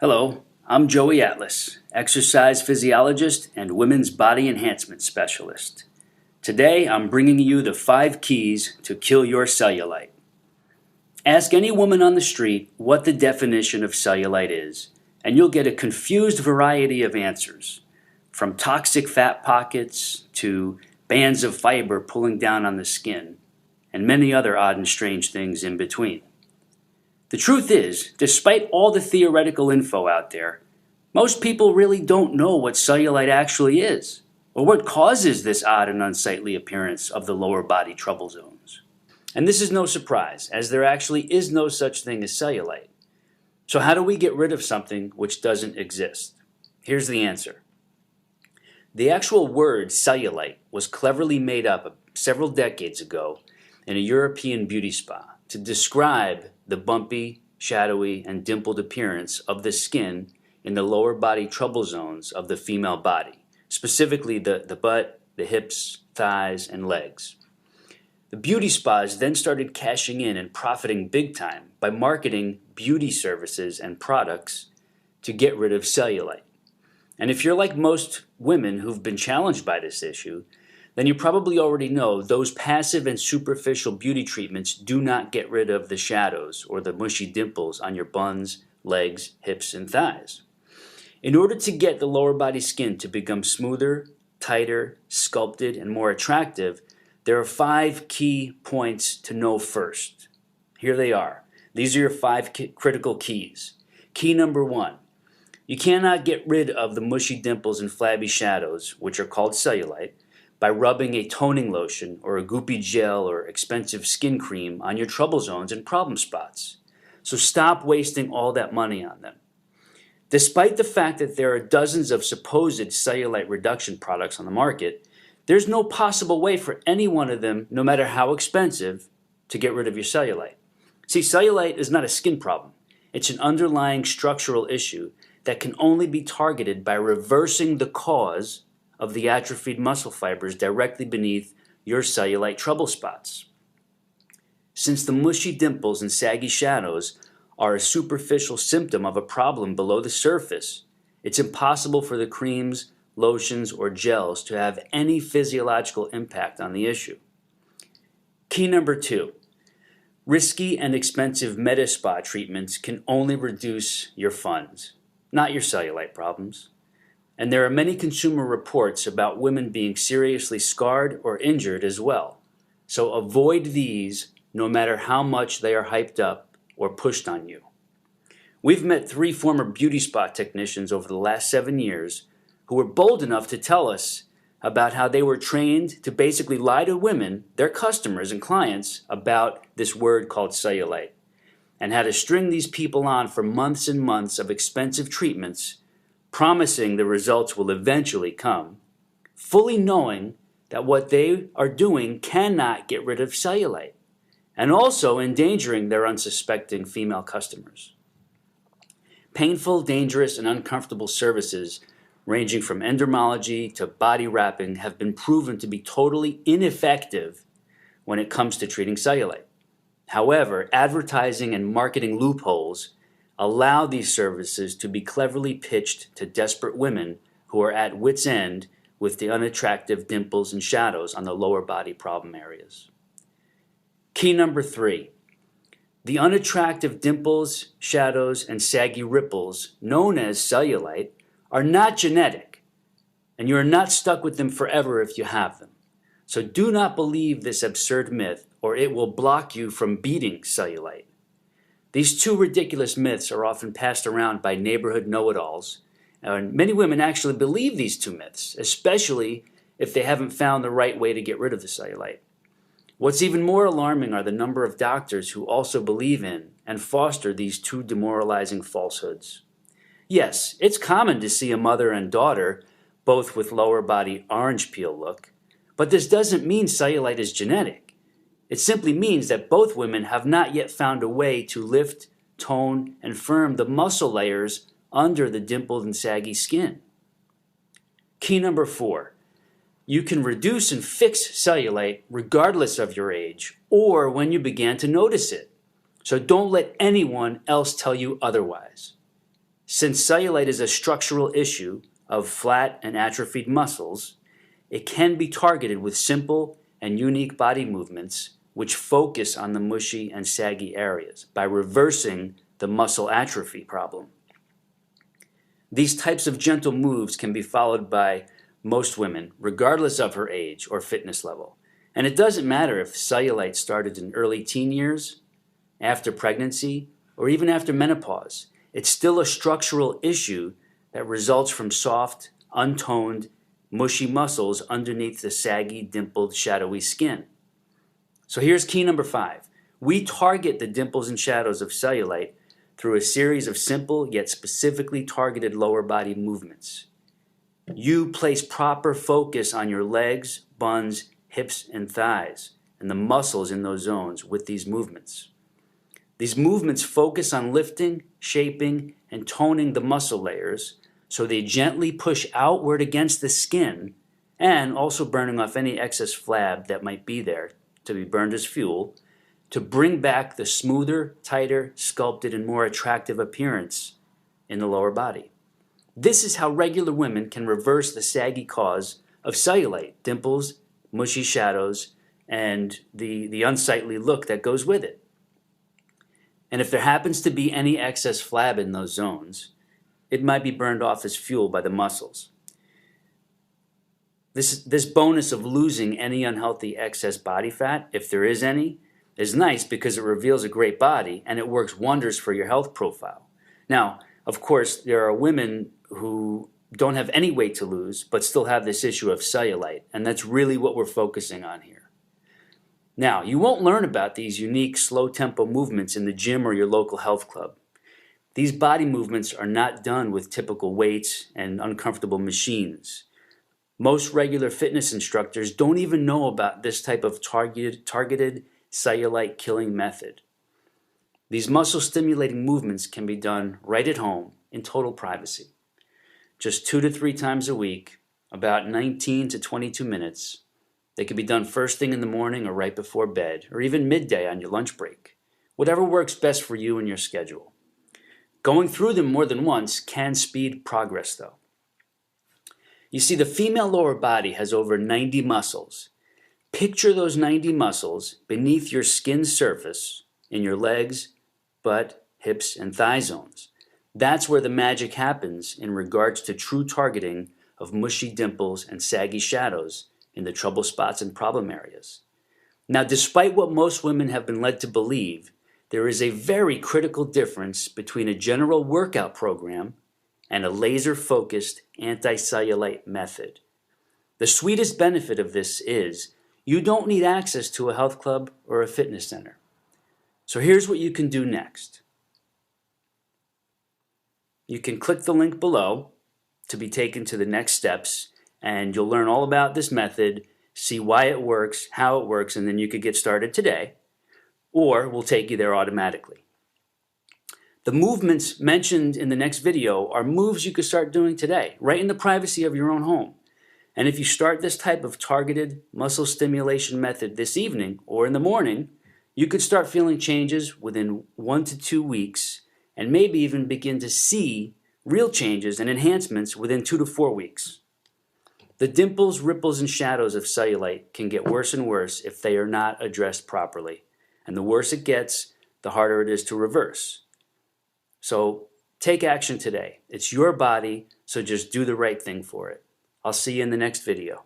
Hello, I'm Joey Atlas, exercise physiologist and women's body enhancement specialist. Today I'm bringing you the 5 keys to kill your cellulite. Ask any woman on the street what the definition of cellulite is, and you'll get a confused variety of answers, from toxic fat pockets to bands of fiber pulling down on the skin, and many other odd and strange things in between. The truth is, despite all the theoretical info out there, most people really don't know what cellulite actually is, or what causes this odd and unsightly appearance of the lower body trouble zones. And this is no surprise, as there actually is no such thing as cellulite. So how do we get rid of something which doesn't exist? Here's the answer. The actual word cellulite was cleverly made up several decades ago in a European beauty spa to describe the bumpy, shadowy, and dimpled appearance of the skin in the lower body trouble zones of the female body, specifically the butt, the hips, thighs, and legs. The beauty spas then started cashing in and profiting big time by marketing beauty services and products to get rid of cellulite. And if you're like most women who've been challenged by this issue, then you probably already know those passive and superficial beauty treatments do not get rid of the shadows or the mushy dimples on your buns, legs, hips, and thighs. In order to get the lower body skin to become smoother, tighter, sculpted, and more attractive, there are 5 key points to know first. Here they are. These are your 5 critical keys. Key number 1. You cannot get rid of the mushy dimples and flabby shadows, which are called cellulite, by rubbing a toning lotion or a goopy gel or expensive skin cream on your trouble zones and problem spots. So stop wasting all that money on them. Despite the fact that there are dozens of supposed cellulite reduction products on the market, there's no possible way for any one of them, no matter how expensive, to get rid of your cellulite. See, cellulite is not a skin problem. It's an underlying structural issue that can only be targeted by reversing the cause of the atrophied muscle fibers directly beneath your cellulite trouble spots. Since the mushy dimples and saggy shadows are a superficial symptom of a problem below the surface, it's impossible for the creams, lotions, or gels to have any physiological impact on the issue. Key number 2. Risky and expensive med spa treatments can only reduce your funds, not your cellulite problems. And there are many consumer reports about women being seriously scarred or injured as well. So avoid these no matter how much they are hyped up or pushed on you. We've met 3 former beauty spa technicians over the last 7 years who were bold enough to tell us about how they were trained to basically lie to women, their customers and clients, about this word called cellulite, and how to string these people on for months and months of expensive treatments, promising the results will eventually come, fully knowing that what they are doing cannot get rid of cellulite, and also endangering their unsuspecting female customers. Painful, dangerous, and uncomfortable services ranging from endermology to body wrapping have been proven to be totally ineffective when it comes to treating cellulite. However, advertising and marketing loopholes allow these services to be cleverly pitched to desperate women who are at wit's end with the unattractive dimples and shadows on the lower body problem areas. Key number 3. The unattractive dimples, shadows, and saggy ripples, known as cellulite, are not genetic, and you are not stuck with them forever if you have them. So do not believe this absurd myth, or it will block you from beating cellulite. These 2 ridiculous myths are often passed around by neighborhood know-it-alls, and many women actually believe these 2 myths, especially if they haven't found the right way to get rid of the cellulite. What's even more alarming are the number of doctors who also believe in and foster these 2 demoralizing falsehoods. Yes, it's common to see a mother and daughter both with lower body orange peel look, but this doesn't mean cellulite is genetic. It simply means that both women have not yet found a way to lift, tone, and firm the muscle layers under the dimpled and saggy skin. Key number 4. You can reduce and fix cellulite regardless of your age or when you began to notice it. So don't let anyone else tell you otherwise. Since cellulite is a structural issue of flat and atrophied muscles, it can be targeted with simple and unique body movements which focus on the mushy and saggy areas by reversing the muscle atrophy problem. These types of gentle moves can be followed by most women, regardless of her age or fitness level. And it doesn't matter if cellulite started in early teen years, after pregnancy, or even after menopause. It's still a structural issue that results from soft, untoned, mushy muscles underneath the saggy, dimpled, shadowy skin. So here's key number 5. We target the dimples and shadows of cellulite through a series of simple yet specifically targeted lower body movements. You place proper focus on your legs, buns, hips, and thighs, and the muscles in those zones with these movements. These movements focus on lifting, shaping, and toning the muscle layers so they gently push outward against the skin and also burning off any excess flab that might be there to be burned as fuel to bring back the smoother, tighter, sculpted, and more attractive appearance in the lower body. This is how regular women can reverse the saggy cause of cellulite, dimples, mushy shadows, and the unsightly look that goes with it. And if there happens to be any excess flab in those zones, it might be burned off as fuel by the muscles. This bonus of losing any unhealthy excess body fat, if there is any, is nice because it reveals a great body and it works wonders for your health profile. Now, of course, there are women who don't have any weight to lose but still have this issue of cellulite, and that's really what we're focusing on here. Now, you won't learn about these unique slow tempo movements in the gym or your local health club. These body movements are not done with typical weights and uncomfortable machines. Most regular fitness instructors don't even know about this type of targeted cellulite killing method. These muscle stimulating movements can be done right at home in total privacy. Just 2 to 3 times a week, about 19 to 22 minutes. They can be done first thing in the morning or right before bed, or even midday on your lunch break. Whatever works best for you and your schedule. Going through them more than once can speed progress though. You see, the female lower body has over 90 muscles. Picture those 90 muscles beneath your skin surface in your legs, butt, hips, and thigh zones. That's where the magic happens in regards to true targeting of mushy dimples and saggy shadows in the trouble spots and problem areas. Now, despite what most women have been led to believe, there is a very critical difference between a general workout program and a laser-focused anti-cellulite method. The sweetest benefit of this is you don't need access to a health club or a fitness center. So here's what you can do next. You can click the link below to be taken to the next steps, and you'll learn all about this method, see why it works, how it works, and then you could get started today, or we'll take you there automatically. The movements mentioned in the next video are moves you could start doing today, right in the privacy of your own home. And if you start this type of targeted muscle stimulation method this evening or in the morning, you could start feeling changes within 1 to 2 weeks and maybe even begin to see real changes and enhancements within 2 to 4 weeks. The dimples, ripples, and shadows of cellulite can get worse and worse if they are not addressed properly. And the worse it gets, the harder it is to reverse. So take action today. It's your body, so just do the right thing for it. I'll see you in the next video.